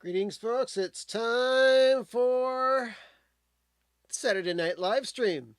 Greetings, folks. It's time for Saturday Night Live Stream.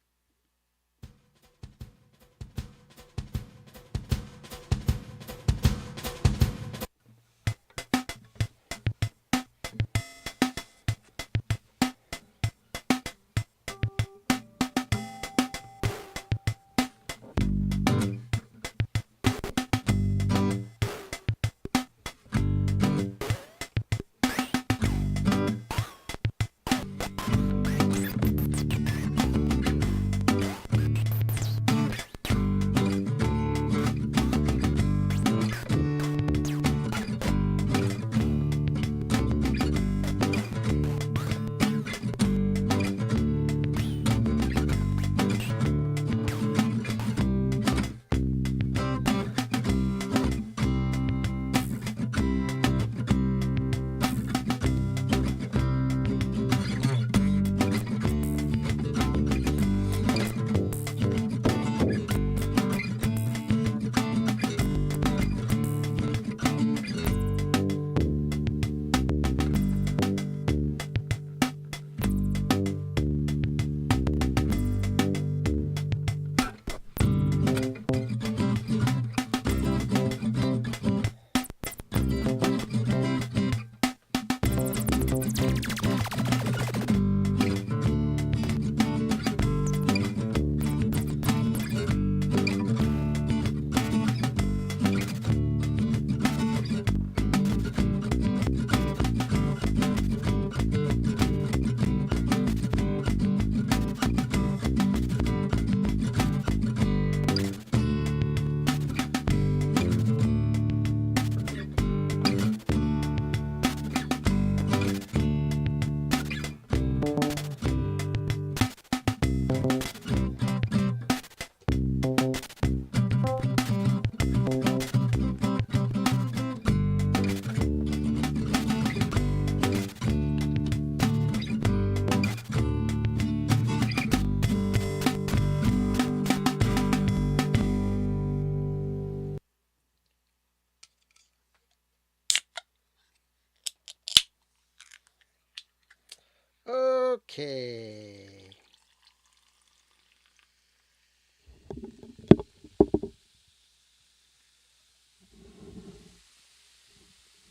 Okay.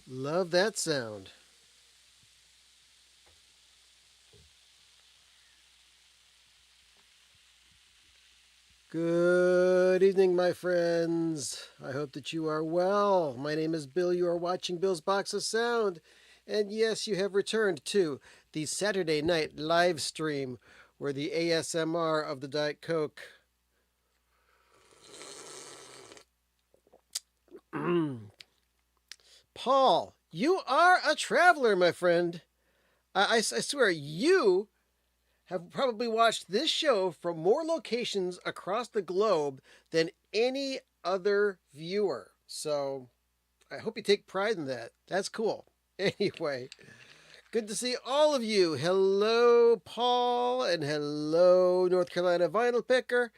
Love that sound. Good evening, my friends. I hope that you are well. My name is Bill. You are watching Bill's Box of Sound. And yes, you have returned to the Saturday night live stream where the ASMR of the Diet Coke. Paul, you are a traveler, my friend. I swear, you have probably watched this show from more locations across the globe than any other viewer. So I hope you take pride in that. That's cool. Anyway, good to see all of you. Hello, Paul, and hello, North Carolina Vinyl Picker.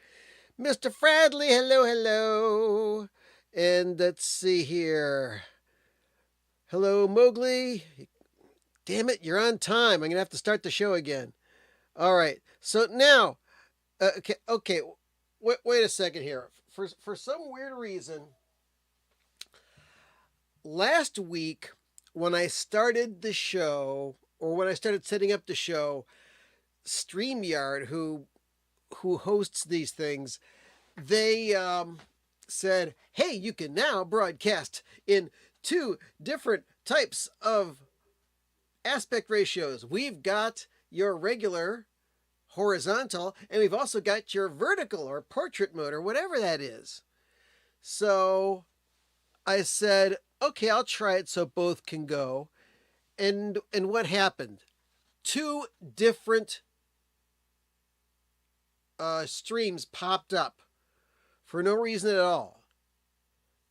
Mr. Fradley, hello, hello. And let's see here. Hello, Mowgli. Damn it, you're on time. I'm going to have to start the show again. All right. So now, okay. Wait a second here. For some weird reason, last week when I started the show, or when I started setting up the show, StreamYard, who hosts these things, they said, "Hey, you can now broadcast in two different types of aspect ratios. We've got your regular horizontal, and we've also got your vertical or portrait mode or whatever that is." So I said, okay, I'll try it so both can go. And what happened? Two different streams popped up for no reason at all.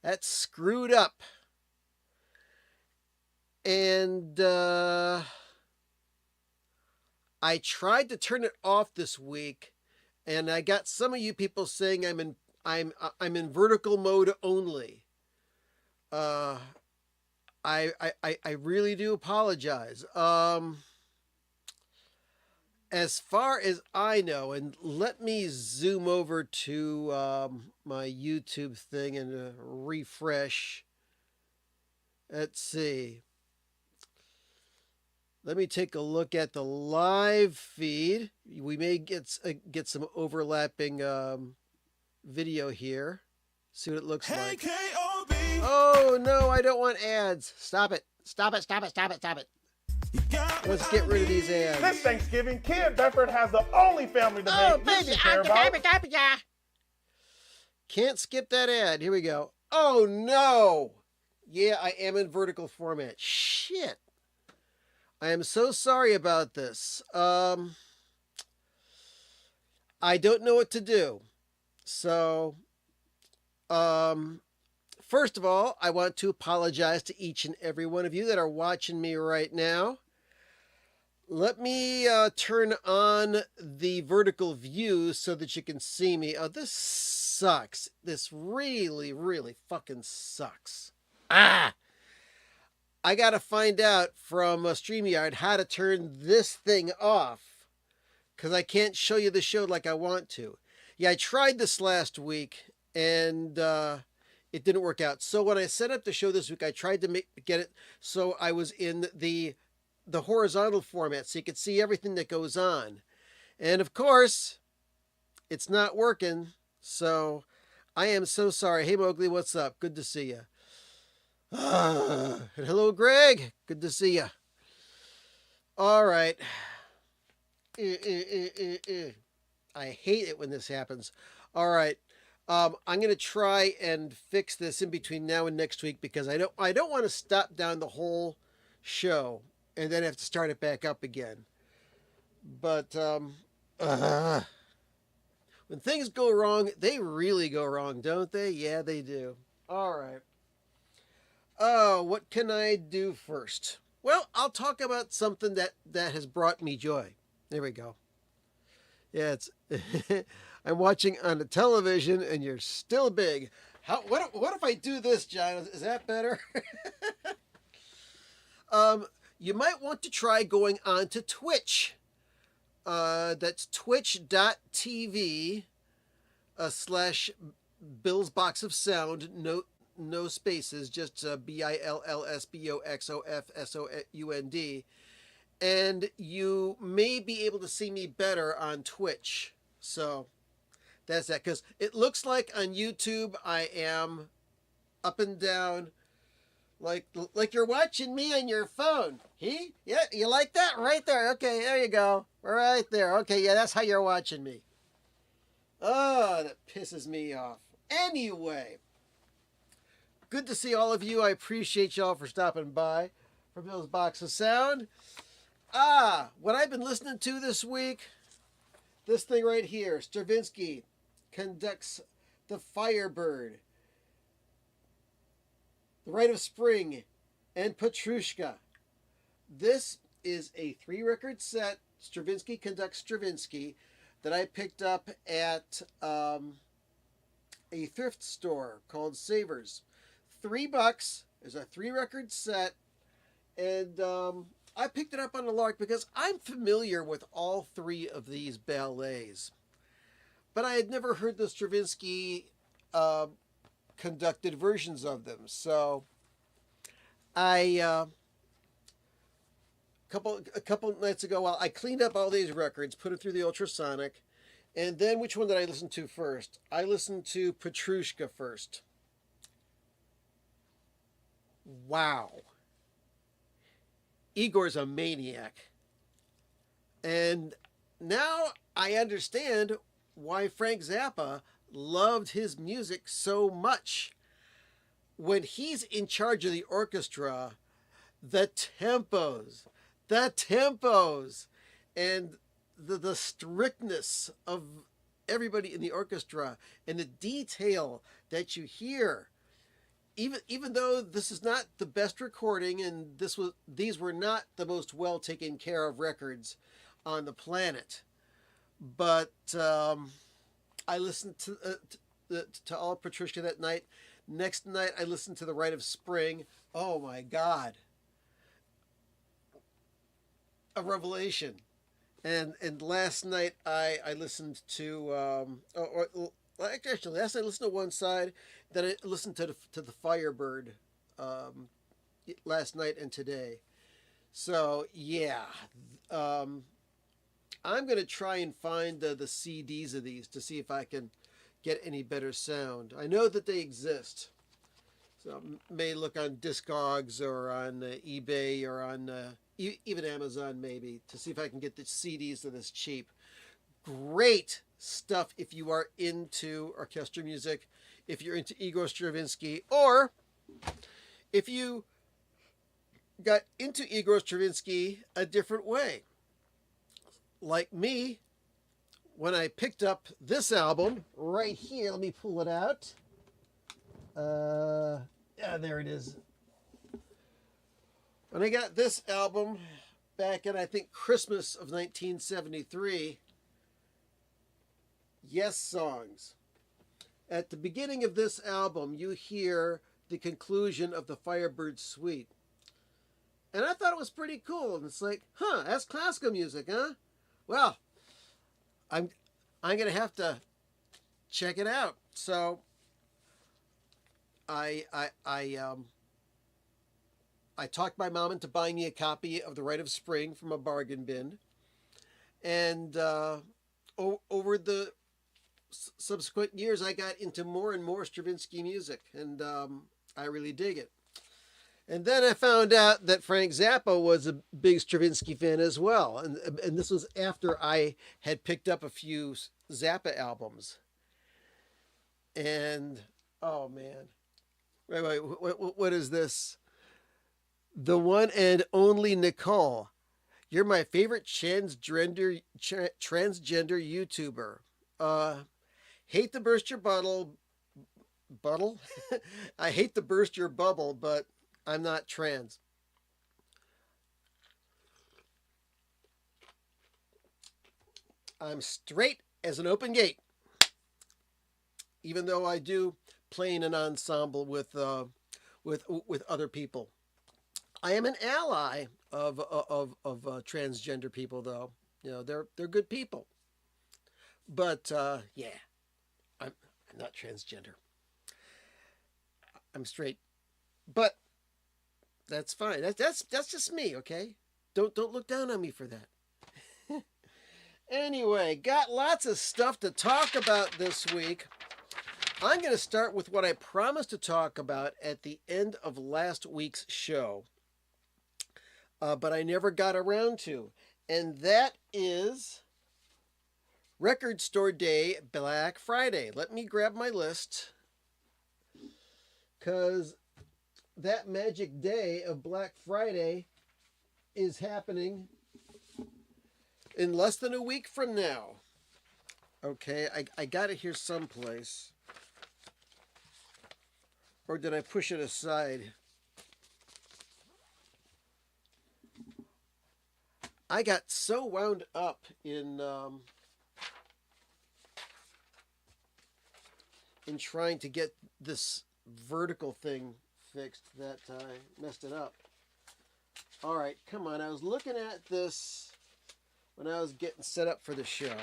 That's screwed up. And I tried to turn it off this week, and I got some of you people saying I'm in vertical mode only. I really do apologize. As far as I know, and let me zoom over to my YouTube thing and refresh. Let's see. Let me take a look at the live feed. We may get some overlapping video here. See what it looks like. K-O-B. Oh no, I don't want ads. Stop it. Stop it, stop it, stop it, stop it. Let's get rid of these ads. This Thanksgiving, Kid Bedford has the only family to make you care about. Can't skip that ad. Here we go. Oh no. Yeah, I am in vertical format. Shit. I am so sorry about this. I don't know what to do. So, first of all, I want to apologize to each and every one of you that are watching me right now. Let me turn on the vertical view so that you can see me. Oh, this sucks. This really, really fucking sucks. I got to find out from StreamYard how to turn this thing off because I can't show you the show like I want to. Yeah, I tried this last week and it didn't work out. So when I set up the show this week, I tried to get it so I was in the horizontal format so you could see everything that goes on. And of course, it's not working. So I am so sorry. Hey, Mowgli, what's up? Good to see you. And hello, Greg. Good to see you. All right. I hate it when this happens. All right. I'm going to try and fix this in between now and next week because I don't want to stop down the whole show and then have to start it back up again. But when things go wrong, they really go wrong, don't they? Yeah, they do. All right. What can I do first? Well, I'll talk about something that has brought me joy. There we go. Yeah, it's I'm watching on the television and you're still big. What if I do this, John? Is that better? You might want to try going on to Twitch. That's twitch.tv / Bill's Box of Sound. No spaces, just BILLSBOXOFSOUND. And you may be able to see me better on Twitch. So that's that. Because it looks like on YouTube I am up and down like you're watching me on your phone. Yeah, you like that? Right there. Okay, there you go. Right there. Okay, yeah, that's how you're watching me. Oh, that pisses me off. Anyway, good to see all of you. I appreciate y'all for stopping by for Bill's Box of Sound. What I've been listening to this week, this thing right here, Stravinsky conducts The Firebird, The Rite of Spring, and Petrushka. This is a 3-record set, Stravinsky conducts Stravinsky, that I picked up at a thrift store called Savers. $3 is a 3-record set, and I picked it up on the lark because I'm familiar with all 3 of these ballets, but I had never heard the Stravinsky conducted versions of them. So a couple nights ago, while I cleaned up all these records, put it through the ultrasonic, and then which one did I listen to first? I listened to Petrushka first. Wow. Igor's a maniac. And now I understand why Frank Zappa loved his music so much. When he's in charge of the orchestra, the tempos, and the strictness of everybody in the orchestra and the detail that you hear, even though this is not the best recording and these were not the most well taken care of records on the planet, but I listened to all of Petrushka that night. Next night, I listened to The Rite of Spring. Oh my God. A revelation. And last night, I listened to, actually, last night I listened to one side, then I listened to the Firebird um, last night and today. So, yeah. Um, I'm going to try and find the CDs of these to see if I can get any better sound. I know that they exist. So may look on Discogs or on eBay or on even Amazon maybe to see if I can get the CDs that is cheap. Great stuff if you are into orchestra music, if you're into Igor Stravinsky, or if you got into Igor Stravinsky a different way. Like me, when I picked up this album right here, let me pull it out. Yeah, there it is. When I got this album back in, I think, Christmas of 1973, Yes Songs. At the beginning of this album, you hear the conclusion of the Firebird Suite. And I thought it was pretty cool. And it's like, that's classical music, huh? Well, I'm going to have to check it out. So I talked my mom into buying me a copy of The Rite of Spring from a bargain bin. And over the subsequent years, I got into more and more Stravinsky music. And I really dig it. And then I found out that Frank Zappa was a big Stravinsky fan as well. And this was after I had picked up a few Zappa albums. And, oh man. Wait, what is this? The one and only Nicole. You're my favorite transgender YouTuber. Hate to burst your bubble? I hate to burst your bubble, but I'm not trans. I'm straight as an open gate. Even though I do play in an ensemble with other people. I am an ally of transgender people, though. You know, they're good people. But yeah, I'm not transgender. I'm straight. But that's fine. That's just me, okay? Don't look down on me for that. Anyway, got lots of stuff to talk about this week. I'm going to start with what I promised to talk about at the end of last week's show, but I never got around to, and that is Record Store Day, Black Friday. Let me grab my list, because that magic day of Black Friday is happening in less than a week from now. Okay, I got it here someplace. Or did I push it aside? I got so wound up in trying to get this vertical thing fixed that I messed it up. All right, come on. I was looking at this when I was getting set up for the show.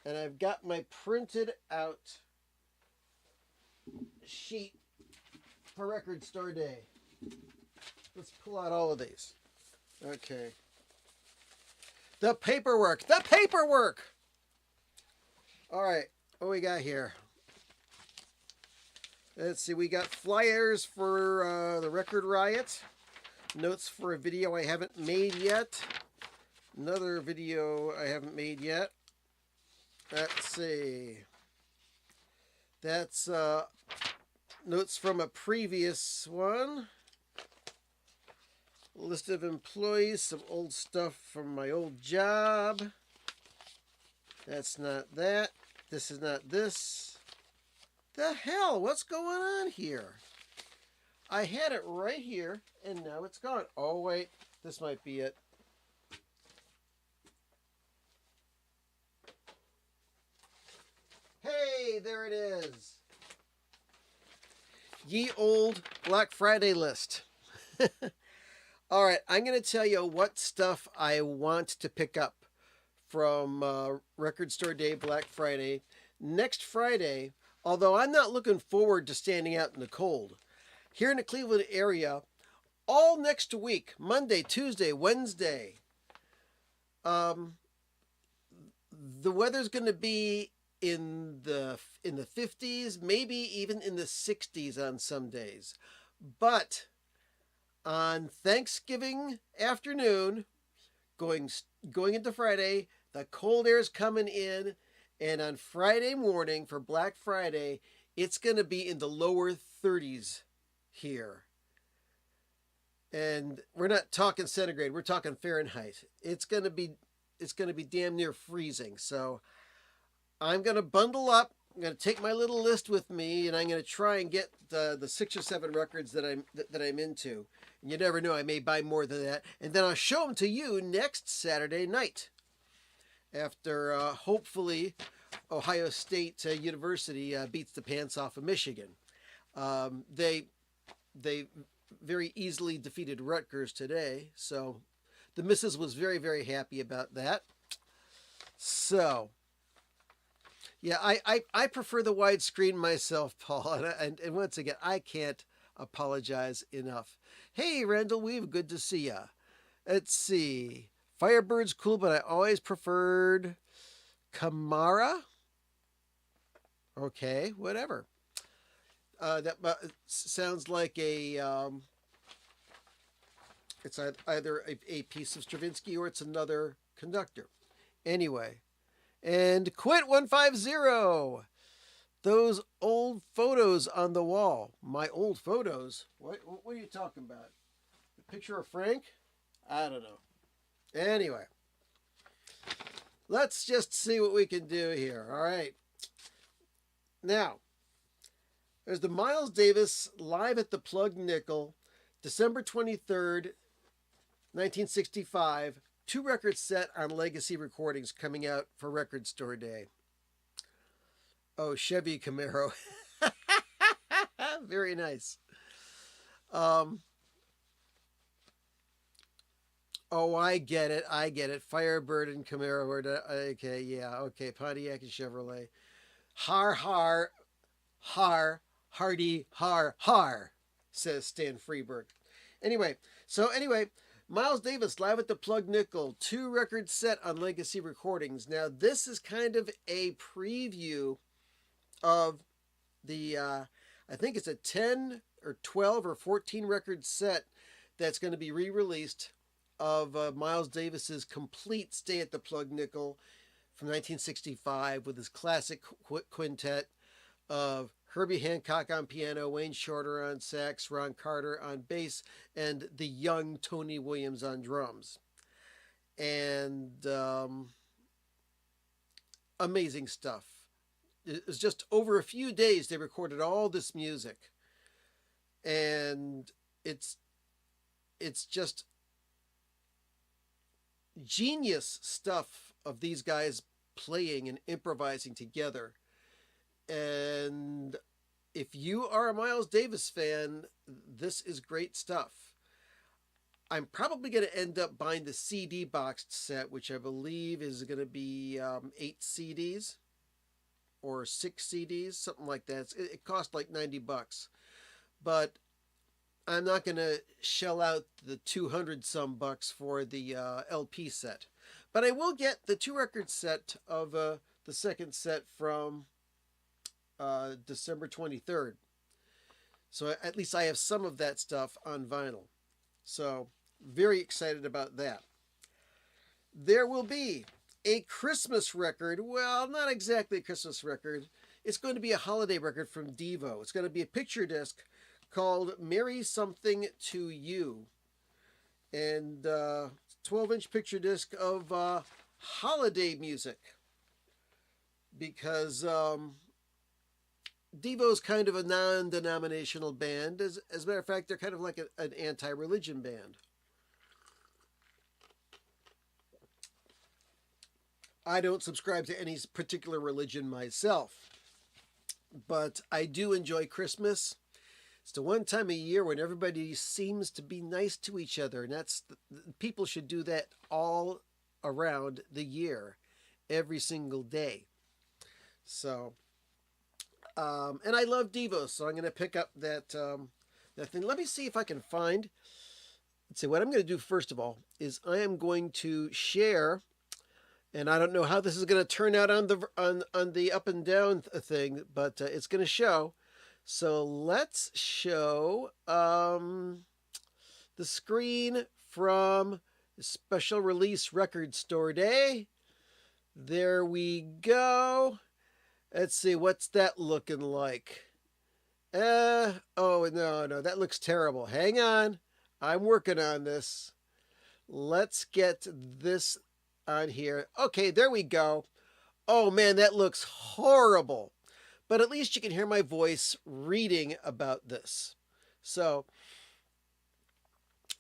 And I've got my printed out sheet for Record Store Day. Let's pull out all of these. Okay. The paperwork. All right. What we got here? Let's see. We got flyers for the Record Riot. Notes for a video I haven't made yet. Another video I haven't made yet. Let's see. That's notes from a previous one. List of employees, some old stuff from my old job. That's not that. This is not this. The hell? What's going on here? I had it right here, and now it's gone. Oh, wait. This might be it. Hey, there it is. ye old Black Friday list. All right, I'm going to tell you what stuff I want to pick up from Record Store Day Black Friday. Next Friday, although I'm not looking forward to standing out in the cold, here in the Cleveland area, all next week, Monday, Tuesday, Wednesday, um, the weather's going to be in the 50s, maybe even in the 60s on some days. But on Thanksgiving afternoon, going going into Friday, the cold air is coming in, and on Friday morning for Black Friday, it's going to be in the lower 30s here. And we're not talking centigrade, we're talking Fahrenheit. It's going to be damn near freezing. So I'm going to bundle up. I'm going to take my little list with me, and I'm going to try and get the 6 or 7 records that I'm into. And you never know, I may buy more than that, and then I'll show them to you next Saturday night, after hopefully Ohio State University beats the pants off of Michigan. They very easily defeated Rutgers today, so the missus was very, very happy about that. So yeah, I prefer the widescreen myself, Paul, and once again, I can't apologize enough. Hey, Randall Weave, good to see ya. Let's see. Firebird's cool, but I always preferred Kamara. Okay, whatever. That sounds like it's either a piece of Stravinsky or it's another conductor. Anyway, and Quint150. Those old photos on the wall. My old photos? What are you talking about? The picture of Frank? I don't know. Anyway, let's just see what we can do here. All right. Now, there's the Miles Davis Live at the Plug Nickel, December 23rd, 1965. 2 record set on Legacy Recordings coming out for Record Store Day. Oh, Chevy Camaro. Very nice. Oh, I get it. I get it. Firebird and Camaro. Okay, yeah. Okay, Pontiac and Chevrolet. Har, har, har, hardy, har, har, says Stan Freeberg. Anyway, Miles Davis Live at the Plug Nickel, 2 record set on Legacy Recordings. Now, this is kind of a preview of the, I think it's a 10 or 12 or 14 record set that's going to be re-released of Miles Davis's complete stay at the Plug Nickel from 1965 with his classic quintet of Herbie Hancock on piano, Wayne Shorter on sax, Ron Carter on bass, and the young Tony Williams on drums. And amazing stuff. It was just over a few days they recorded all this music. And it's just genius stuff of these guys playing and improvising together. And if you are a Miles Davis fan, this is great stuff. I'm probably going to end up buying the CD boxed set, which I believe is going to be 8 CDs or 6 CDs, something like that. It cost like $90, but I'm not going to shell out the 200 some bucks for the LP set. But I will get the 2 record set of the second set from December 23rd. So at least I have some of that stuff on vinyl. So very excited about that. There will be a Christmas record. Well, not exactly a Christmas record. It's going to be a holiday record from Devo. It's going to be a picture disc called Merry Something to You. And 12-inch picture disc of holiday music. Because Devo's kind of a non-denominational band. As a matter of fact, they're kind of like an anti-religion band. I don't subscribe to any particular religion myself, but I do enjoy Christmas. It's the one time a year when everybody seems to be nice to each other, and people should do that all around the year, every single day. So, and I love Devo, so I'm going to pick up that thing. Let me see if I can find. Let's see. What I'm going to do first of all is I am going to share, and I don't know how this is going to turn out on the up and down thing, but it's going to show. So let's show the screen from Special Release Record Store Day. There we go. Let's see, what's that looking like? Oh, no, that looks terrible. Hang on. I'm working on this. Let's get this on here. Okay, there we go. Oh man, that looks horrible. But at least you can hear my voice reading about this. So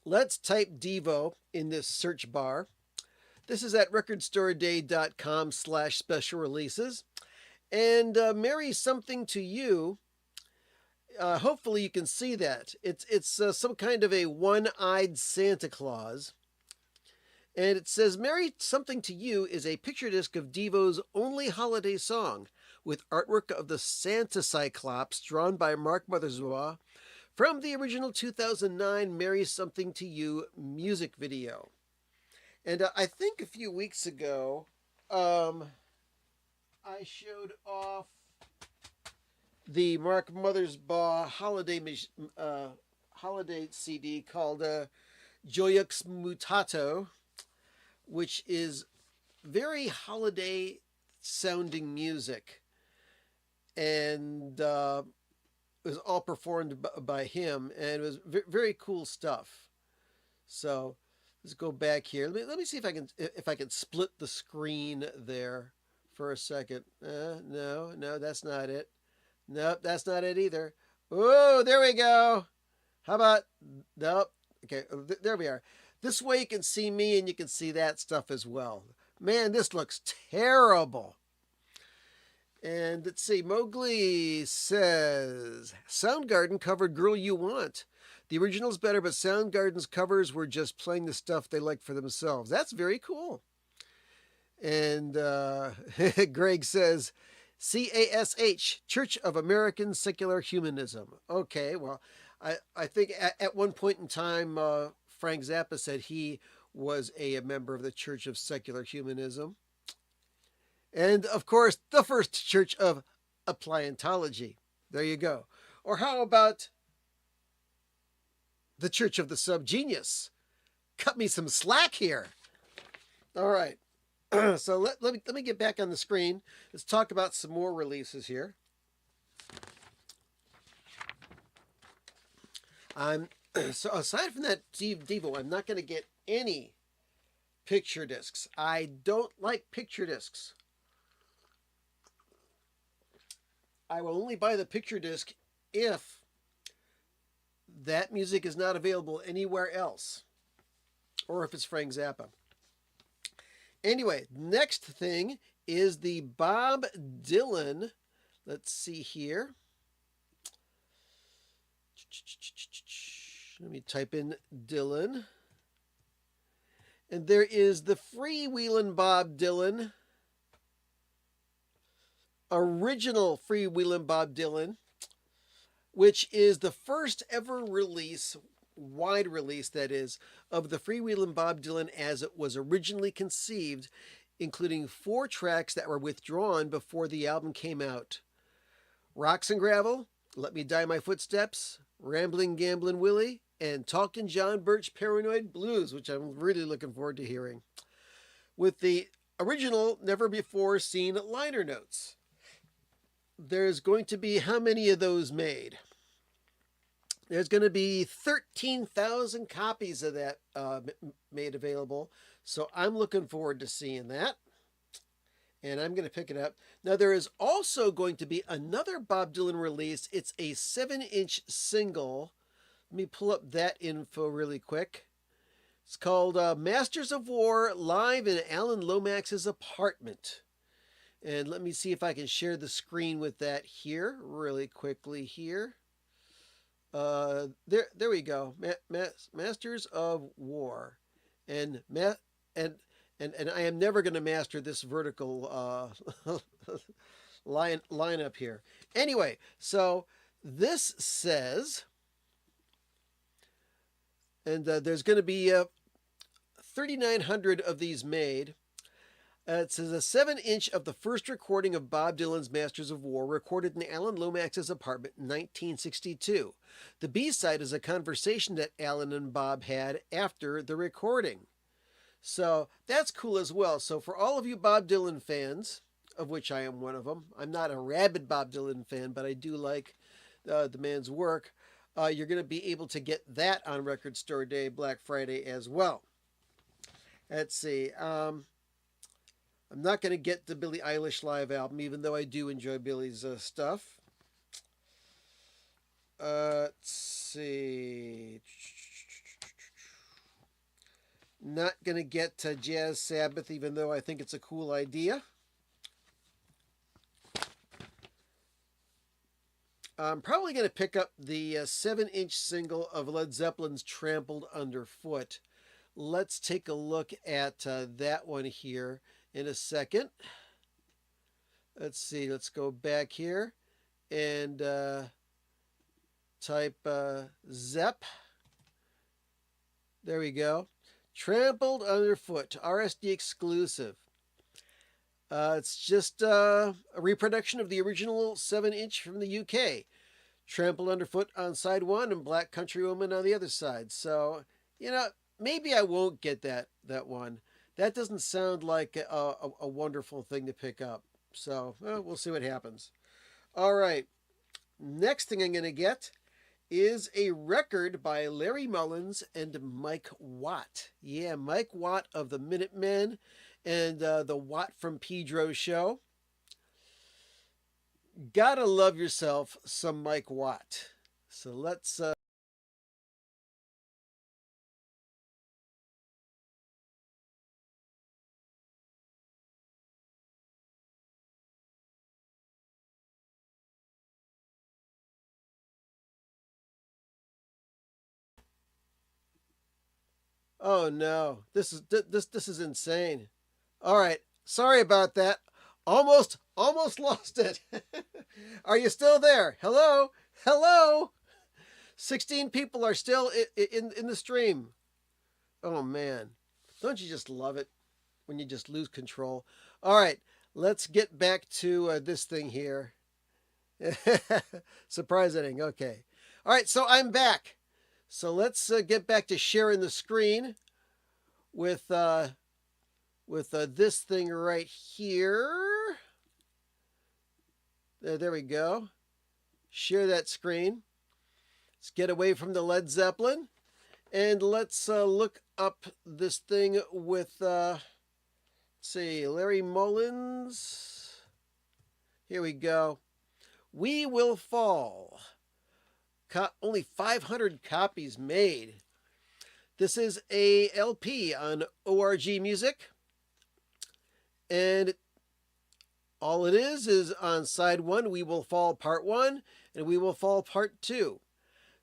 let's type Devo in this search bar. This is at recordstoreday.com/special releases. And Mary Something to You, hopefully you can see that. It's some kind of a one-eyed Santa Claus. And it says, Mary Something to You is a picture disc of Devo's only holiday song, with artwork of the Santa Cyclops drawn by Mark Mothersbaugh from the original 2009 Mary Something to You music video. And I think a few weeks ago, I showed off the Mark Mothersbaugh holiday CD called Joyeux Mutato, which is very holiday sounding music, and it was all performed by him, and it was very cool stuff. So let's go back here. Let me see if I can split the screen there for a second. No, that's not it. Nope, that's not it either. Oh, there we go. How about, nope. Okay, there we are. This way you can see me and you can see that stuff as well. Man, this looks terrible. And let's see, Mowgli says, Soundgarden covered Girl You Want. The original's better, but Soundgarden's covers were just playing the stuff they like for themselves. That's very cool. And Greg says, CASH, Church of American Secular Humanism. Okay, well, I think at one point in time, Frank Zappa said he was a member of the Church of Secular Humanism. And, of course, the first church of Appliantology. There you go. Or how about the Church of the Subgenius? Cut me some slack here. All right. So let me get back on the screen. Let's talk about some more releases here. So aside from that Devo, I'm not going to get any picture discs. I don't like picture discs. I will only buy the picture disc if that music is not available anywhere else, or if it's Frank Zappa. Anyway, next thing is the Bob Dylan. Let's see here. Let me type in Dylan. And there is the Freewheelin' Bob Dylan. Original Freewheelin' Bob Dylan, which is the first ever release, wide release that is, of the Freewheelin' Bob Dylan as it was originally conceived, including 4 tracks that were withdrawn before the album came out. Rocks and Gravel, Let Me Die My Footsteps, Ramblin' Gamblin' Willie, and Talkin' John Birch Paranoid Blues, which I'm really looking forward to hearing, with the original never before seen liner notes. There's going to be how many of those made? There's going to be 13,000 copies of that made available. So I'm looking forward to seeing that. And I'm going to pick it up. Now, there is also going to be another Bob Dylan release. It's a 7-inch single. Let me pull up that info really quick. It's called Masters of War live in Alan Lomax's apartment. And let me see if I can share the screen with that here really quickly here. There we go. Masters of War, and and and I am never going to master this vertical lineup here. Anyway, so this says, and there's going to be 3,900 of these made. It says a 7-inch of the first recording of Bob Dylan's Masters of War, recorded in Alan Lomax's apartment in 1962. The B-side is a conversation that Alan and Bob had after the recording. So that's cool as well. So for all of you Bob Dylan fans, of which I am one of them, I'm not a rabid Bob Dylan fan, but I do like the man's work. You're going to be able to get that on Record Store Day, Black Friday as well. Let's see. I'm not going to get the Billie Eilish live album, even though I do enjoy Billie's stuff. Let's see. Not going to get Jazz Sabbath, even though I think it's a cool idea. I'm probably going to pick up the 7-inch single of Led Zeppelin's Trampled Underfoot. Let's take a look at that one here in a second. Let's see. Let's go back here and type Zepp. There we go. Trampled Underfoot, RSD exclusive. It's just a reproduction of the original 7-inch from the UK. Trampled Underfoot on side one and Black Country Woman on the other side. So, maybe I won't get that one. That doesn't sound like a wonderful thing to pick up. So, we'll see what happens. All right. Next thing I'm going to get is a record by Larry Mullins and Mike Watt. Yeah, Mike Watt of the Minutemen and the Watt from Pedro show. Gotta love yourself some Mike Watt. So let's... Oh no, this is insane. All right, sorry about that. Almost lost it. Are you still there? Hello? Hello? 16 people are still in the stream. Oh man. Don't you just love it when you just lose control? All right, let's get back to this thing here. Surprise ending. Okay. All right, so I'm back. So let's get back to sharing the screen with this thing right here. There we go. Share that screen. Let's get away from the Led Zeppelin. And let's look up this thing with, let's see, Larry Mullins. Here we go. We Will Fall. Only 500 copies made. This is a LP on ORG Music. And all it is on side one, We Will Fall Part 1 and We Will Fall Part 2.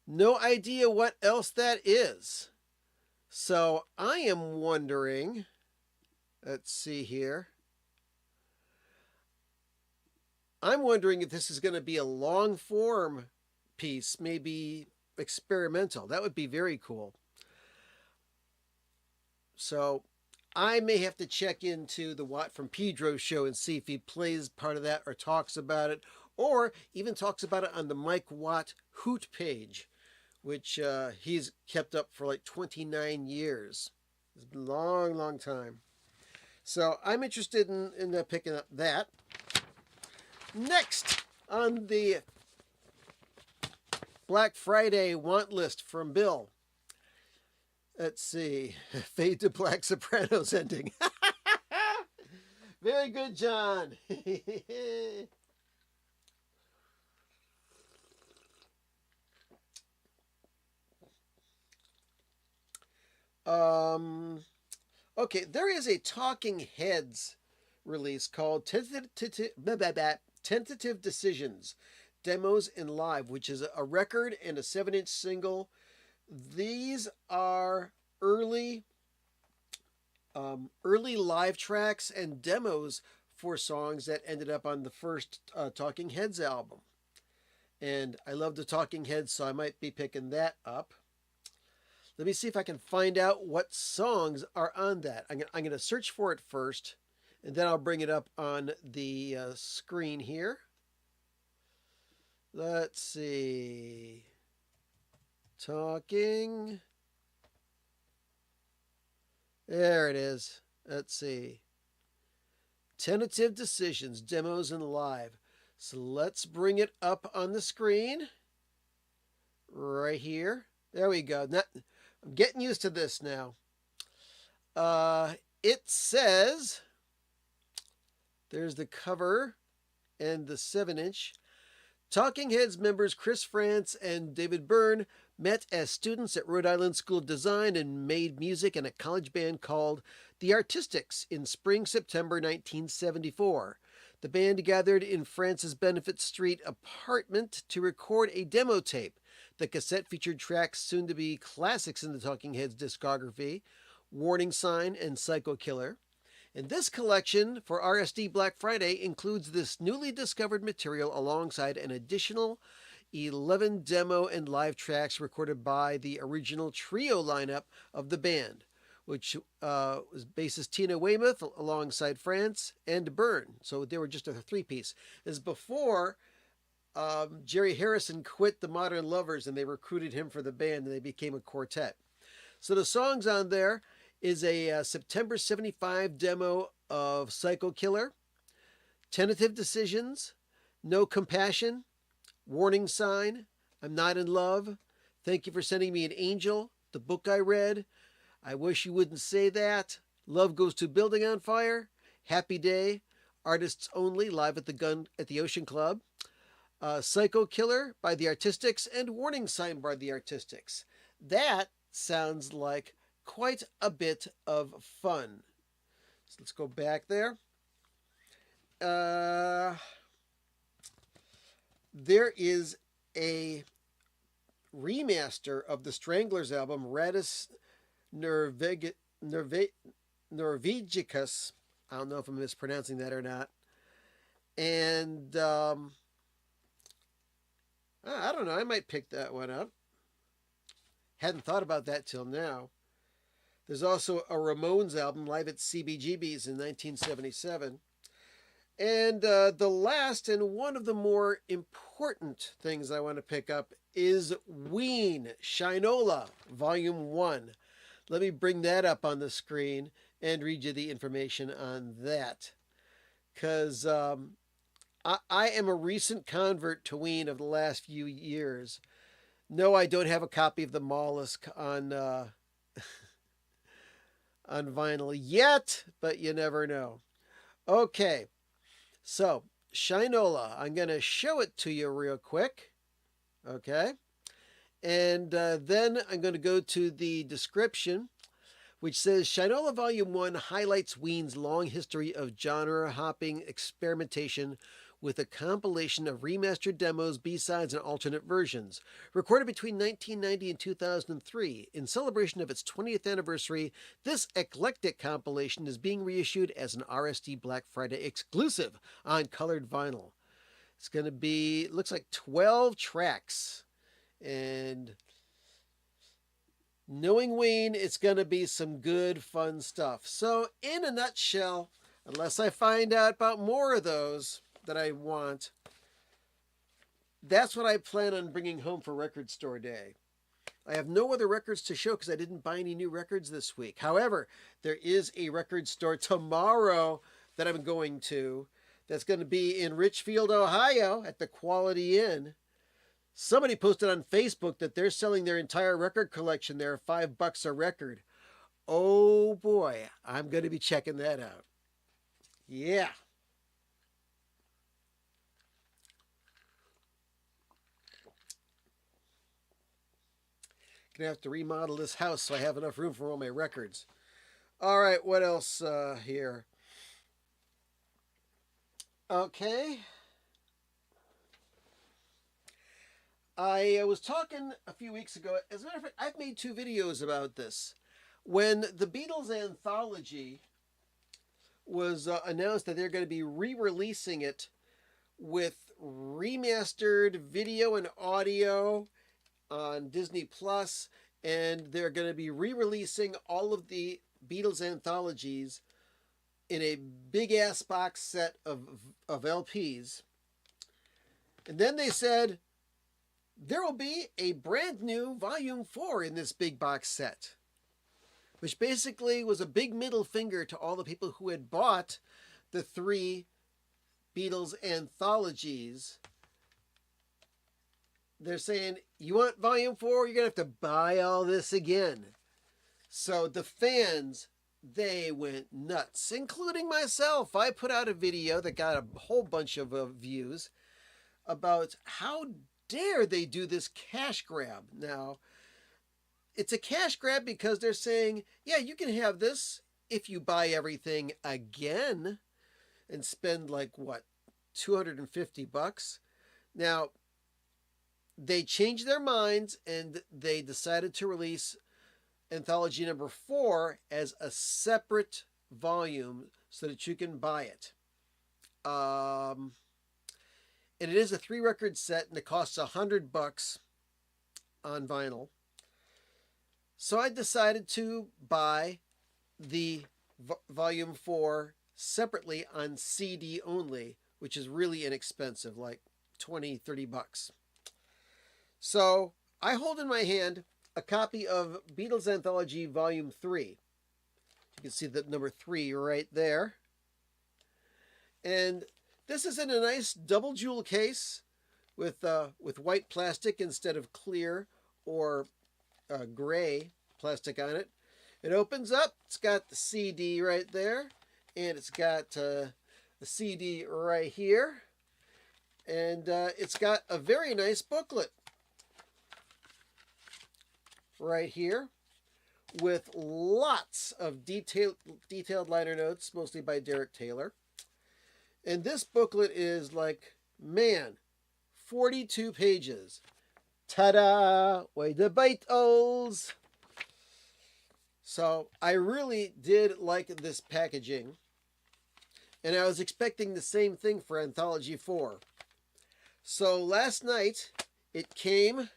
No idea what else that is. So I am wondering, let's see here. I'm wondering if this is going to be a long form piece, maybe experimental. That would be very cool. So I may have to check into the Watt from Pedro show and see if he plays part of that or talks about it, or even talks about it on the Mike Watt Hoot page, which he's kept up for like 29 years. It's been a long, long time. So I'm interested in picking up that. Next on the Black Friday want list from Bill. Let's see. Fade to Black Sopranos ending. Very good, John. Okay, there is a Talking Heads release called Tentative Decisions. Demos and Live, which is a record and a 7-inch single. These are early early live tracks and demos for songs that ended up on the first Talking Heads album. And I love the Talking Heads, so I might be picking that up. Let me see if I can find out what songs are on that. I'm going to search for it first, and then I'll bring it up on the screen here. Let's see. Talking. There it is. Let's see. Tentative Decisions, Demos and Live. So let's bring it up on the screen. Right here. There we go. Now, I'm getting used to this now. It says, there's the cover and the 7-inch. Talking Heads members Chris France and David Byrne met as students at Rhode Island School of Design and made music in a college band called The Artistics in September 1974. The band gathered in France's Benefit Street apartment to record a demo tape. The cassette featured tracks soon to be classics in the Talking Heads discography, Warning Sign and Psycho Killer. And this collection for RSD Black Friday includes this newly discovered material alongside an additional 11 demo and live tracks recorded by the original trio lineup of the band, which was bassist Tina Weymouth alongside France and Byrne. So they were just a three-piece. As before, Jerry Harrison quit the Modern Lovers and they recruited him for the band and they became a quartet. So the songs on there is a September 75 demo of Psycho Killer, Tentative Decisions, No Compassion, Warning Sign, I'm Not in Love, Thank You for Sending Me an Angel, The Book I Read, I Wish You Wouldn't Say That, Love Goes to Building on Fire, Happy Day, Artists Only, Live at the Ocean Club, Psycho Killer by the Artistics, and Warning Sign by the Artistics. That sounds like quite a bit of fun. So let's go back there. There is a remaster of the Stranglers album, Radis Norvegicus. I don't know if I'm mispronouncing that or not. And I don't know. I might pick that one up. Hadn't thought about that till now. There's also a Ramones album, live at CBGB's in 1977. And the last and one of the more important things I want to pick up is Ween, Shinola, Volume 1. Let me bring that up on the screen and read you the information on that. Because I am a recent convert to Ween of the last few years. No, I don't have a copy of the Mollusk on on vinyl yet, but you never know. Okay, so Shinola, I'm going to show it to you real quick. Okay, and then I'm going to go to the description, which says Shinola Volume 1 highlights Ween's long history of genre-hopping experimentation with a compilation of remastered demos, B-sides, and alternate versions. Recorded between 1990 and 2003, in celebration of its 20th anniversary, this eclectic compilation is being reissued as an RSD Black Friday exclusive on colored vinyl. It's going to be, looks like 12 tracks. And knowing Ween, it's going to be some good, fun stuff. So, in a nutshell, unless I find out about more of those that I want, that's what I plan on bringing home for Record Store Day. I have no other records to show because I didn't buy any new records this week. However, there is a record store tomorrow that I'm going to that's going to be in Richfield, Ohio at the Quality Inn. Somebody posted on Facebook that they're selling their entire record collection there, $5 a record. Oh boy, I'm going to be checking that out. Yeah. Gonna have to remodel this house so I have enough room for all my records. All right, what else here? Okay. I was talking a few weeks ago. As a matter of fact, I've made 2 videos about this. When the Beatles Anthology was announced that they're going to be re-releasing it with remastered video and audio on Disney Plus, and they're going to be re-releasing all of the Beatles anthologies in a big ass box set of LPs. And then they said there will be a brand new Volume 4 in this big box set, which basically was a big middle finger to all the people who had bought the 3 Beatles anthologies. They're saying, you want Volume 4? You're going to have to buy all this again. So the fans, they went nuts, including myself. I put out a video that got a whole bunch of views about how dare they do this cash grab. Now, it's a cash grab because they're saying, yeah, you can have this if you buy everything again and spend like what, $250. Now, they changed their minds and they decided to release Anthology number 4 as a separate volume so that you can buy it. And it is a 3-record set and it costs $100 on vinyl. So I decided to buy the Volume 4 separately on CD only, which is really inexpensive, like $20-$30. So I hold in my hand a copy of Beatles Anthology Volume 3. You can see the number 3 right there. And this is in a nice double jewel case with white plastic instead of clear or gray plastic on it. It opens up. It's got the CD right there. And it's got the CD right here. And it's got a very nice booklet right here with lots of detailed liner notes, mostly by Derek Taylor. And this booklet is like, man, 42 pages. Ta-da! Way the Beatles! So I really did like this packaging. And I was expecting the same thing for Anthology 4. So last night, it came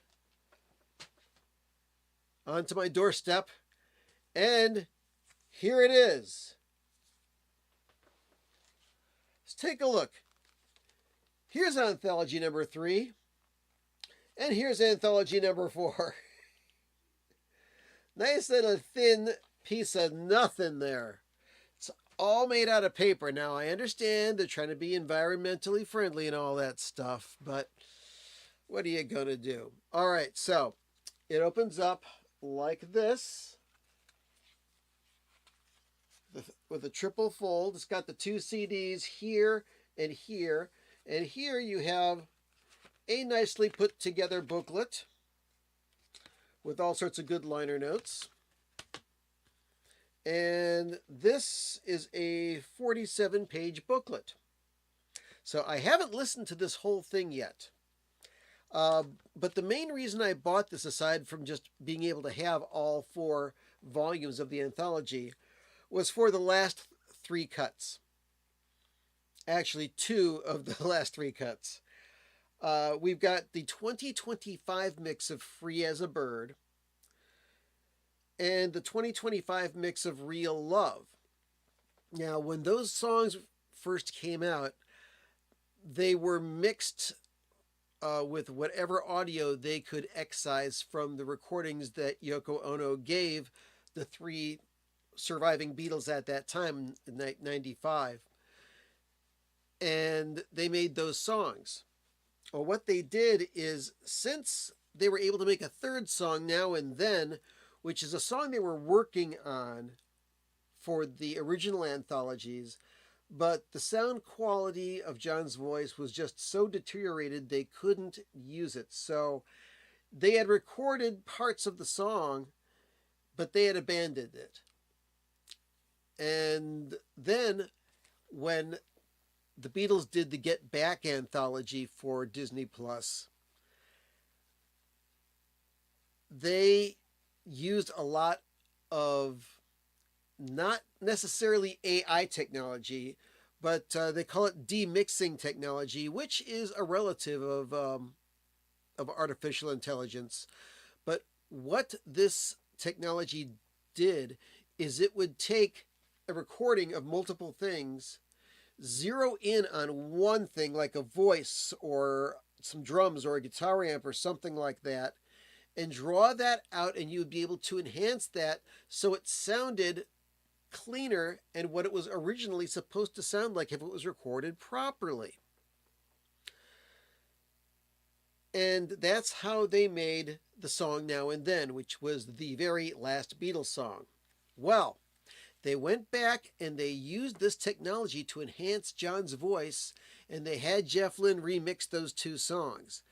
onto my doorstep, and here it is. Let's take a look. Here's Anthology number 3, and here's Anthology number 4. Nice little thin piece of nothing there. It's all made out of paper. Now, I understand they're trying to be environmentally friendly and all that stuff, but what are you going to do? All right, so it opens up like this with a triple fold. It's got the 2 CDs here and here. And here you have a nicely put together booklet with all sorts of good liner notes. And this is a 47-page booklet. So I haven't listened to this whole thing yet. But the main reason I bought this, aside from just being able to have all 4 volumes of the anthology, was for the last 3 cuts. Actually, 2 of the last 3 cuts. We've got the 2025 mix of Free as a Bird and the 2025 mix of Real Love. Now, when those songs first came out, they were mixed with whatever audio they could excise from the recordings that Yoko Ono gave the 3 surviving Beatles at that time in 1995. And they made those songs. Well, what they did is, since they were able to make a 3rd song now and then, which is a song they were working on for the original anthologies, but the sound quality of John's voice was just so deteriorated they couldn't use it. So they had recorded parts of the song, but they had abandoned it. And then when the Beatles did the Get Back anthology for Disney Plus, they used a lot of not necessarily AI technology, but they call it demixing technology, which is a relative of artificial intelligence. But what this technology did is it would take a recording of multiple things, zero in on one thing like a voice or some drums or a guitar amp or something like that, and draw that out, and you would be able to enhance that so it sounded cleaner and what it was originally supposed to sound like if it was recorded properly. And that's how they made the song Now and Then, which was the very last Beatles song. Well, they went back and they used this technology to enhance John's voice, and they had Jeff Lynne remix those two songs.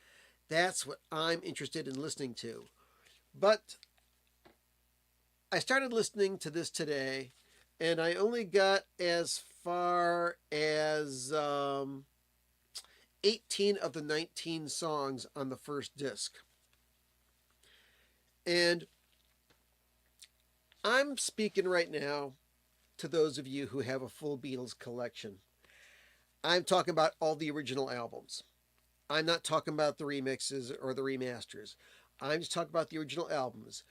That's what I'm interested in listening to. But I started listening to this today, and I only got as far as 18 of the 19 songs on the first disc. And I'm speaking right now to those of you who have a full Beatles collection. I'm talking about all the original albums. I'm not talking about the remixes or the remasters. I'm just talking about the original albums.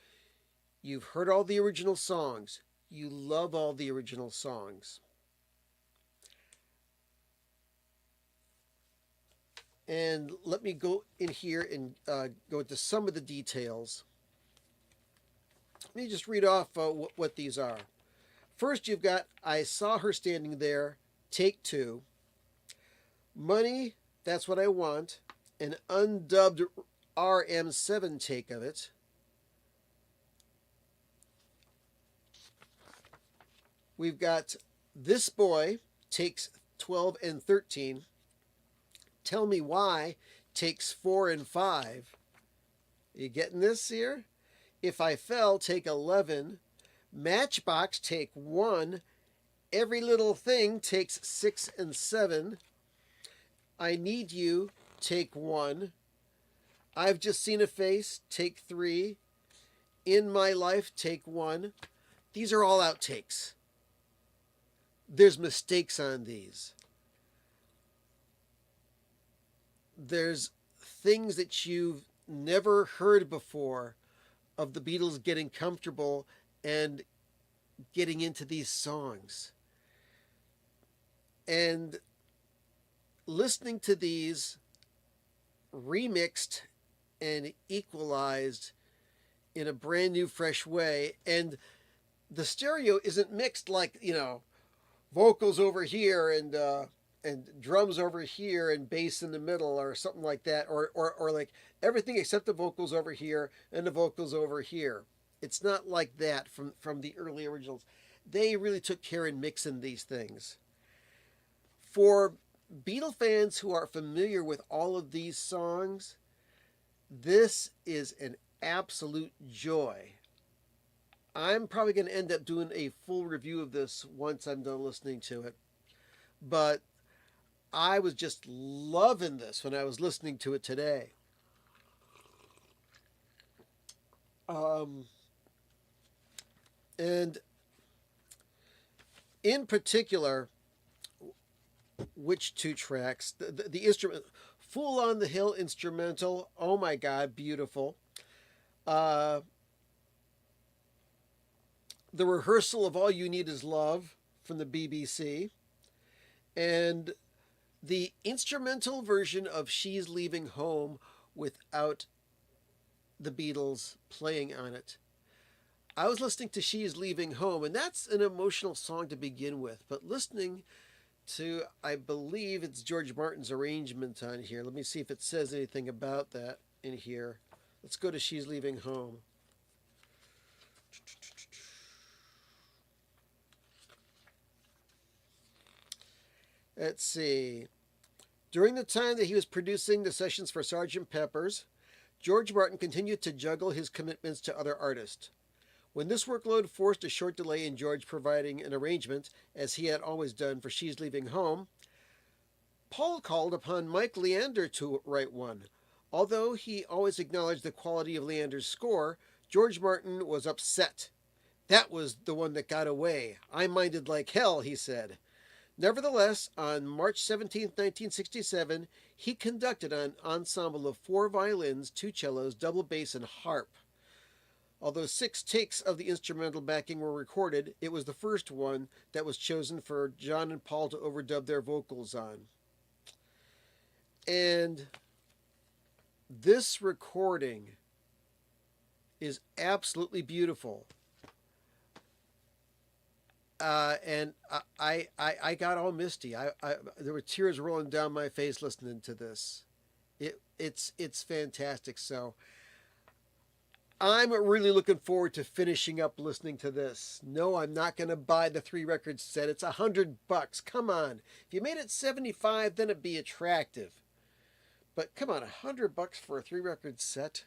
You've heard all the original songs. You love all the original songs. And let me go in here and go into some of the details. Let me just read off what these are. First, you've got I Saw Her Standing There, take 2. Money, That's What I Want, an undubbed RM7 take of it. We've got This Boy, takes 12 and 13. Tell Me Why, takes 4 and 5. Are you getting this here? If I Fell, take 11. Matchbox, take 1. Every Little Thing takes 6 and 7. I Need You, take 1. I've Just Seen a Face, take 3. In My Life, take 1. These are all outtakes. There's mistakes on these. There's things that you've never heard before of the Beatles getting comfortable and getting into these songs. And listening to these remixed and equalized in a brand new, fresh way. And the stereo isn't mixed like, vocals over here and drums over here and bass in the middle or something like that, or like everything except the vocals over here and the vocals over here. It's not like that from the early originals. They really took care in mixing these things. For Beatle fans who are familiar with all of these songs, this is an absolute joy. I'm probably going to end up doing a full review of this once I'm done listening to it. But I was just loving this when I was listening to it today. And in particular, which two tracks? The instrument, Fool on the Hill instrumental. Oh my God, beautiful. The rehearsal of All You Need Is Love from the BBC. And the instrumental version of She's Leaving Home without the Beatles playing on it. I was listening to She's Leaving Home, and that's an emotional song to begin with. But listening to, I believe it's George Martin's arrangement on here. Let me see if it says anything about that in here. Let's go to She's Leaving Home. Let's see. During the time that he was producing the sessions for Sgt. Pepper's, George Martin continued to juggle his commitments to other artists. When this workload forced a short delay in George providing an arrangement, as he had always done for She's Leaving Home, Paul called upon Mike Leander to write one. Although he always acknowledged the quality of Leander's score, George Martin was upset. That was the one that got away. I minded like hell, he said. Nevertheless, on March 17, 1967, he conducted an ensemble of 4 violins, 2 cellos, double bass, and harp. Although 6 takes of the instrumental backing were recorded, it was the first one that was chosen for John and Paul to overdub their vocals on. And this recording is absolutely beautiful. And I got all misty. There were tears rolling down my face listening to this. It's fantastic. So I'm really looking forward to finishing up listening to this. No, I'm not going to buy the 3 record set. It's $100. Come on. If you made it 75, then it'd be attractive. But come on, $100 for a 3 record set.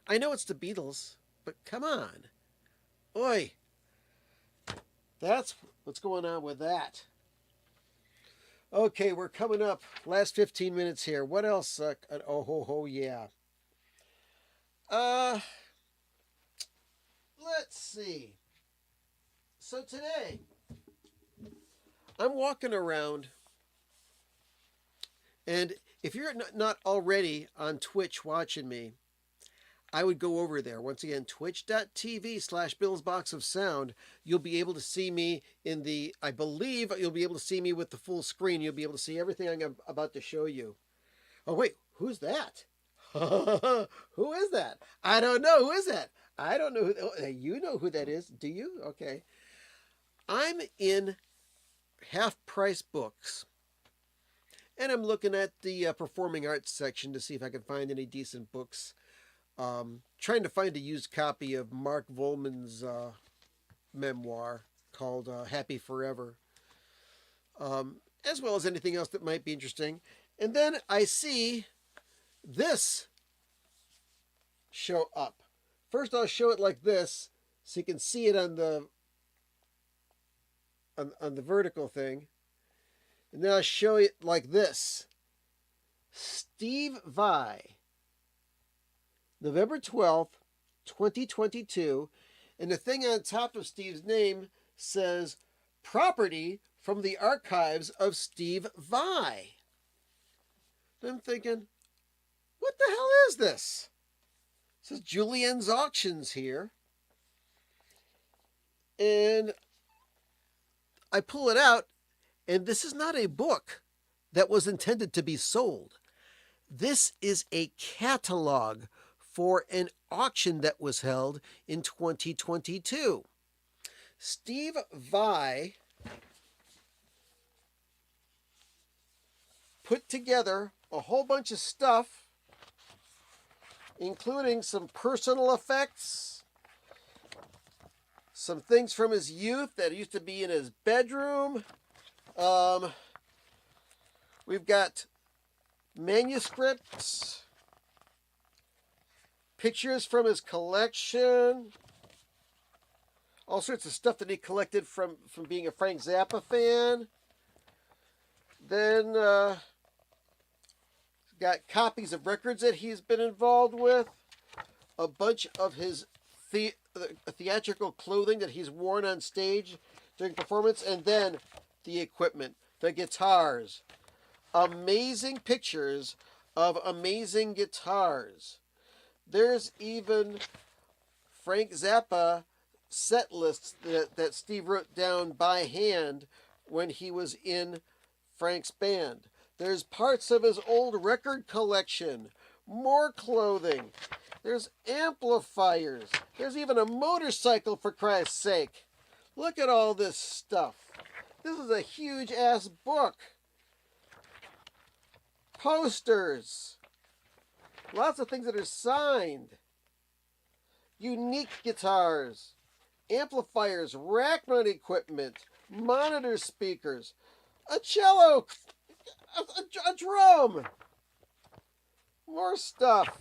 I know it's the Beatles, but come on. Oi. That's what's going on with that. Okay, we're coming up. Last 15 minutes here. What else? Yeah. Let's see. So today, I'm walking around, and if you're not already on Twitch watching me, I would go over there. Once again, twitch.tv/BillsBoxOfSound. You'll be able to see me in the, I believe you'll be able to see me with the full screen. You'll be able to see everything I'm about to show you. Oh, wait, who's that? Who is that? I don't know. Who is that? I don't know. You know who that is. Do you? Okay. I'm in Half Price Books. And I'm looking at the performing arts section to see if I can find any decent books. Trying to find a used copy of Mark Volman's memoir called Happy Forever, as well as anything else that might be interesting. And then I see this show up. First, I'll show it like this, so you can see it on the vertical thing, and then I'll show it like this. Steve Vai. November 12th, 2022, and the thing on top of Steve's name says, property from the archives of Steve Vai. I'm thinking, what the hell is this? It says Julien's Auctions here. And I pull it out, and this is not a book that was intended to be sold. This is a catalog for an auction that was held in 2022. Steve Vai put together a whole bunch of stuff, including some personal effects, some things from his youth that used to be in his bedroom. We've got manuscripts, pictures from his collection, all sorts of stuff that he collected from being a Frank Zappa fan. Then got copies of records that he's been involved with, a bunch of his theatrical clothing that he's worn on stage during performance, and then the equipment, the guitars. Amazing pictures of amazing guitars. There's even Frank Zappa set lists that Steve wrote down by hand when he was in Frank's band. There's parts of his old record collection, more clothing. There's amplifiers. There's even a motorcycle, for Christ's sake. Look at all this stuff. This is a huge ass book. Posters. Lots of things that are signed. Unique guitars. Amplifiers, rack mount equipment, monitor speakers, a cello, a drum. More stuff.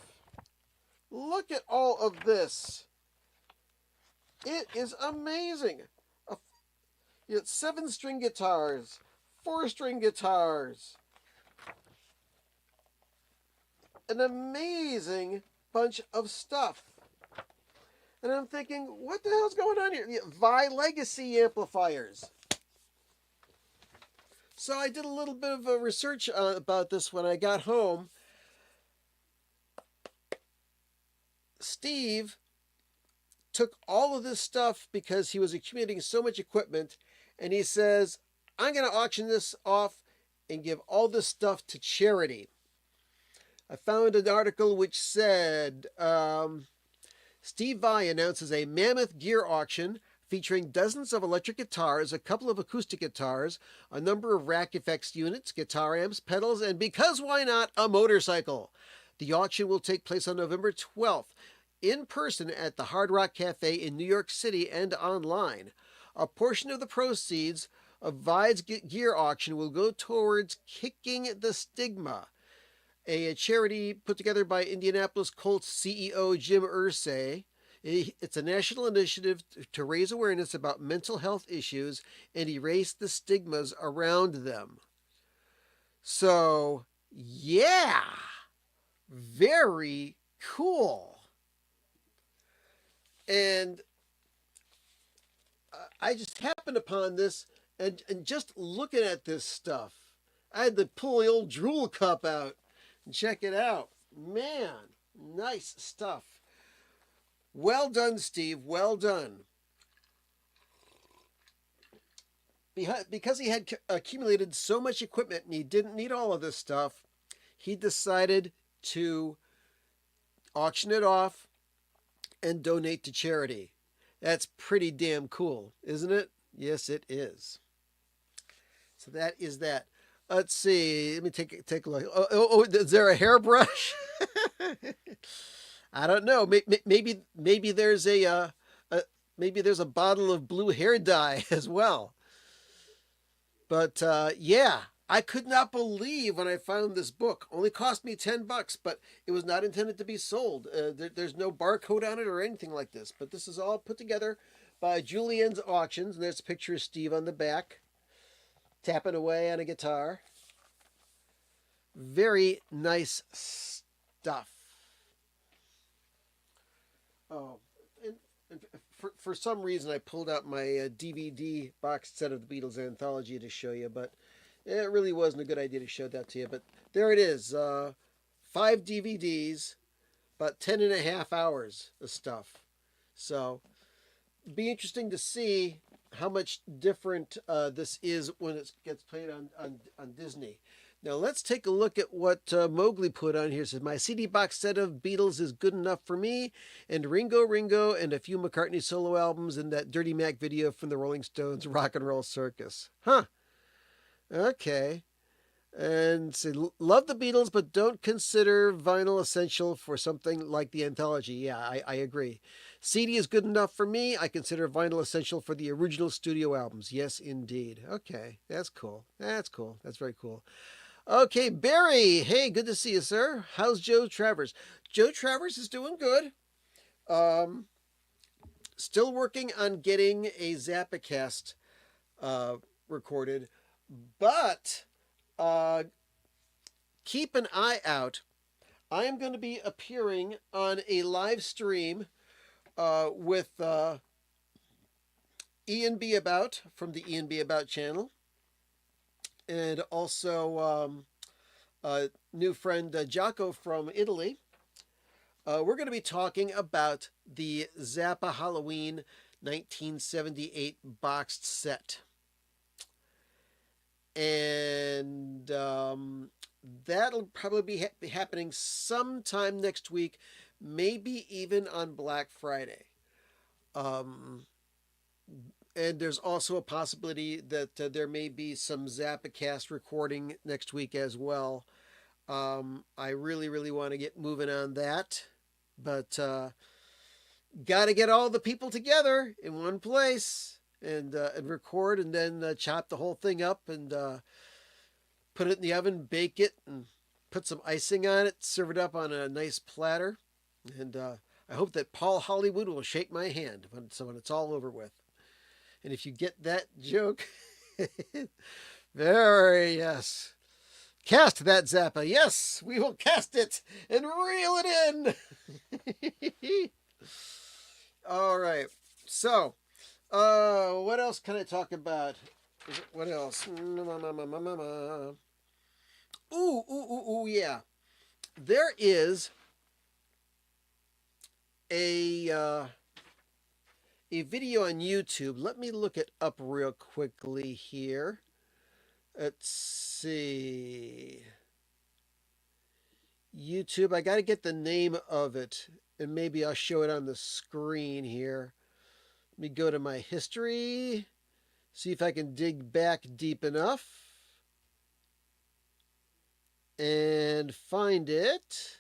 Look at all of this. It is amazing. You got 7-string guitars, 4-string guitars. an amazing bunch of stuff. And I'm thinking, what the hell's going on here? Vi Legacy amplifiers. So I did a little bit of a research about this when I got home. Steve took all of this stuff because he was accumulating so much equipment, and he says, I'm going to auction this off and give all this stuff to charity. I found an article which said Steve Vai announces a mammoth gear auction featuring dozens of electric guitars, a couple of acoustic guitars, a number of rack effects units, guitar amps, pedals, and because why not, a motorcycle. The auction will take place on November 12th in person at the Hard Rock Cafe in New York City and online. A portion of the proceeds of Vai's gear auction will go towards Kicking the Stigma, a charity put together by Indianapolis Colts CEO Jim Irsay. It's a national initiative to raise awareness about mental health issues and erase the stigmas around them. So, yeah, very cool. And I just happened upon this, and just looking at this stuff, I had to pull the old drool cup out and check it out. Man, nice stuff. Well done, Steve. Well done. Because he had accumulated so much equipment and he didn't need all of this stuff, he decided to auction it off and donate to charity. That's pretty damn cool, isn't it? Yes, it is. So that is that. Let's see. Let me take a look. Oh, is there a hairbrush? I don't know. Maybe there's maybe there's a bottle of blue hair dye as well. But yeah, I could not believe when I found this book. Only cost me $10, but it was not intended to be sold. There's no barcode on it or anything like this. But this is all put together by Julien's Auctions, and there's a picture of Steve on the back, tapping away on a guitar. Very nice stuff. Oh, and for some reason I pulled out my DVD box set of the Beatles Anthology to show you, but it really wasn't a good idea to show that to you. But there it is, 5 DVDs, about 10 and a half hours of stuff. So it'd be interesting to see how much different this is when it gets played on Disney. Now let's take a look at what Mowgli put on here. It says, my CD box set of Beatles is good enough for me, and Ringo, and a few McCartney solo albums, and that Dirty Mac video from the Rolling Stones Rock and Roll Circus. Huh. Okay. And say, love the Beatles, but don't consider vinyl essential for something like the Anthology. Yeah, I agree. CD is good enough for me. I consider vinyl essential for the original studio albums. Yes, indeed. Okay, that's cool. That's cool. That's very cool. Okay, Barry. Hey, good to see you, sir. How's Joe Travers? Joe Travers is doing good. Still working on getting a Zappacast recorded, but keep an eye out. I am going to be appearing on a live stream with Ian B. About from the Ian B. About channel, and also new friend Giaco from Italy. We're going to be talking about the Zappa Halloween 1978 boxed set. And that'll probably be happening sometime next week, maybe even on Black Friday. And there's also a possibility that there may be some Zappacast recording next week as well. I really, really want to get moving on that, but got to get all the people together in one place and record, and then chop the whole thing up and put it in the oven, bake it, and put some icing on it, serve it up on a nice platter. And I hope that Paul Hollywood will shake my hand when it's all over with. And if you get that joke, very yes. Cast that Zappa. Yes, we will cast it and reel it in. All right. So, what else can I talk about? What else? Ooh, yeah. There is a a video on YouTube. Let me look it up real quickly here. Let's see. YouTube. I got to get the name of it, and maybe I'll show it on the screen here. Let me go to my history. See if I can dig back deep enough and find it.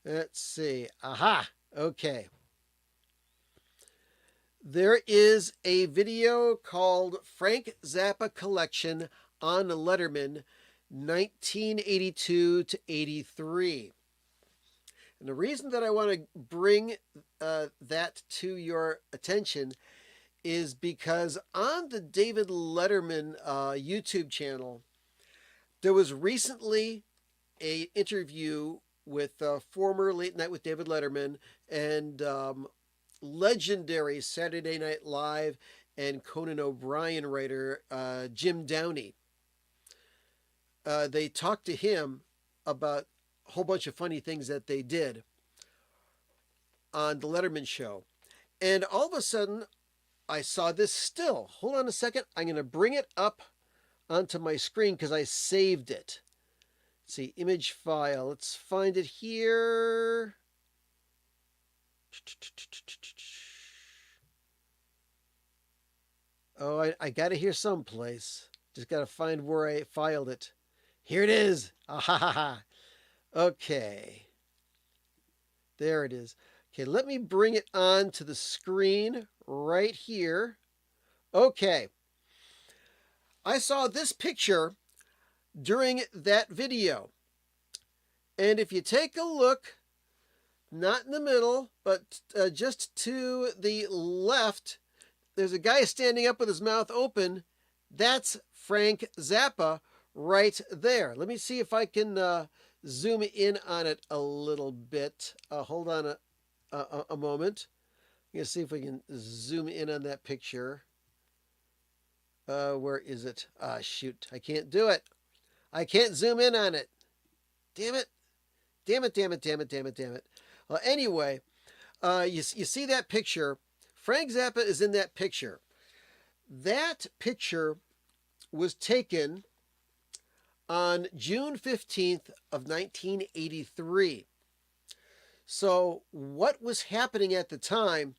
Let's see. Aha. Okay. There is a video called Frank Zappa Collection on Letterman 1982 to 83. And the reason that I want to bring that to your attention is because on the David Letterman YouTube channel, there was recently an interview with former Late Night with David Letterman and legendary Saturday Night Live and Conan O'Brien writer Jim Downey. They talked to him about a whole bunch of funny things that they did on the Letterman show. And all of a sudden, I saw this still. Hold on a second. I'm going to bring it up onto my screen because I saved it. Let's see, image file. Let's find it here. Oh, I got it here someplace. Just got to find where I filed it. Here it is. Ah, ha, ha, ha. Okay. There it is. Okay, let me bring it on to the screen right here. Okay. I saw this picture during that video. And if you take a look, not in the middle, but just to the left, there's a guy standing up with his mouth open. That's Frank Zappa right there. Let me see if I can zoom in on it a little bit. Hold on a moment. I'm going to see if we can zoom in on that picture. Where is it? Ah, shoot. I can't do it. I can't zoom in on it. Damn it. Damn it. Well, anyway, you see that picture. Frank Zappa is in that picture. That picture was taken on June 15th of 1983. So what was happening at the time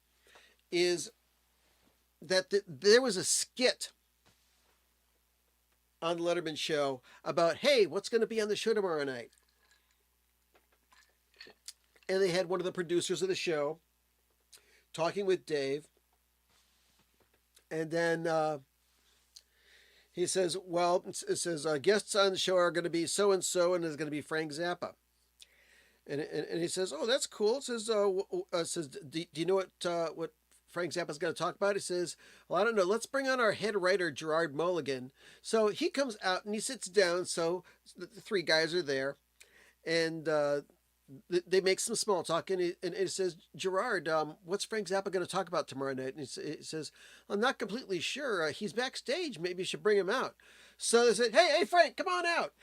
is that there was a skit on the Letterman show about, hey, what's going to be on the show tomorrow night? And they had one of the producers of the show talking with Dave. And then he says, well, it says, guests on the show are going to be so-and-so, and there's going to be Frank Zappa. And he says, oh, that's cool. It says, do you know what Frank Zappa's going to talk about? He says, well, I don't know. Let's bring on our head writer, Gerard Mulligan. So he comes out and he sits down. So the three guys are there. And they make some small talk, and it says, Gerard, what's Frank Zappa going to talk about tomorrow night? And it says, I'm not completely sure. He's backstage. Maybe you should bring him out. So they said, hey, Frank, come on out.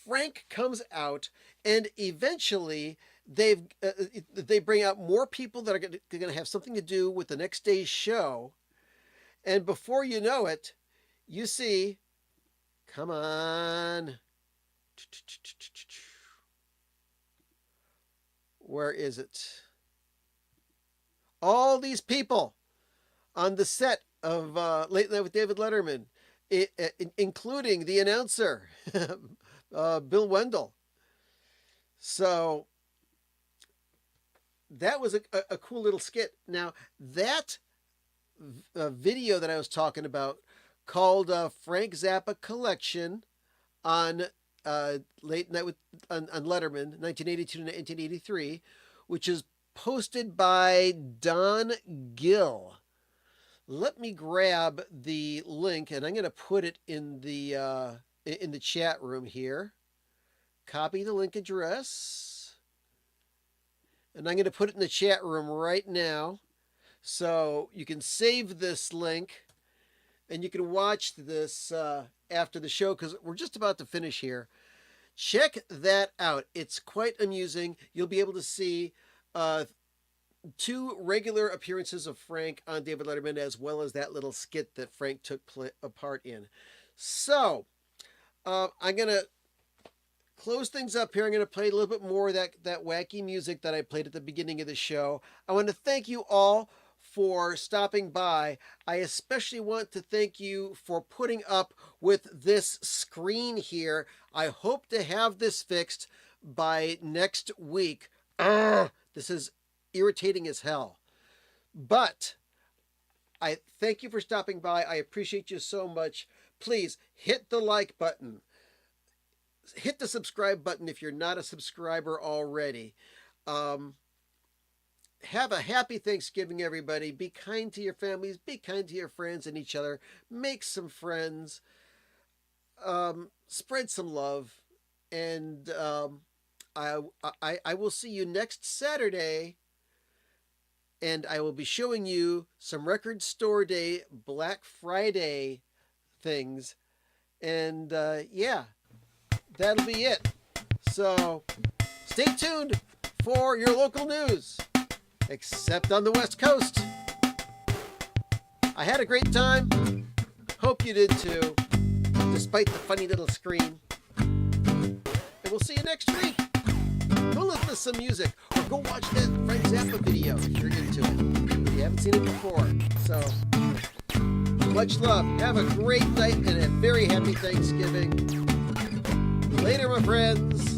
Frank comes out, and eventually they bring out more people that are going to have something to do with the next day's show. And before you know it, you see, come on. Where is it? All these people on the set of Late Night with David Letterman, including the announcer, Bill Wendell. So that was a cool little skit. Now, that video that I was talking about, called Frank Zappa Collection on Late Night with on Letterman, 1982 to 1983, which is posted by Don Gill. let me grab the link, and I'm going to put it in the chat room here. Copy the link address, and I'm going to put it in the chat room right now, so you can save this link, and you can watch this after the show, because we're just about to finish here. Check that out. It's quite amusing. You'll be able to see 2 regular appearances of Frank on David Letterman, as well as that little skit that Frank took a part in. So, I'm going to close things up here. I'm going to play a little bit more of that wacky music that I played at the beginning of the show. I want to thank you all for stopping by. I especially want to thank you for putting up with this screen here. I hope to have this fixed by next week. This is irritating as hell. But I thank you for stopping by. I appreciate you so much. Please hit the like button. Hit the subscribe button if you're not a subscriber already. Have a happy Thanksgiving, everybody. Be kind to your families. Be kind to your friends and each other. Make some friends. Spread some love. And I will see you next Saturday. And I will be showing you some Record Store Day, Black Friday things. And yeah, that'll be it. So stay tuned for your local news. Except on the West Coast. I had a great time. Hope you did too, despite the funny little screen. And we'll see you next week. Go listen to some music, or go watch that Frank Zappa video if you're into it. If you haven't seen it before. So, much love. Have a great night and a very happy Thanksgiving. Later, my friends.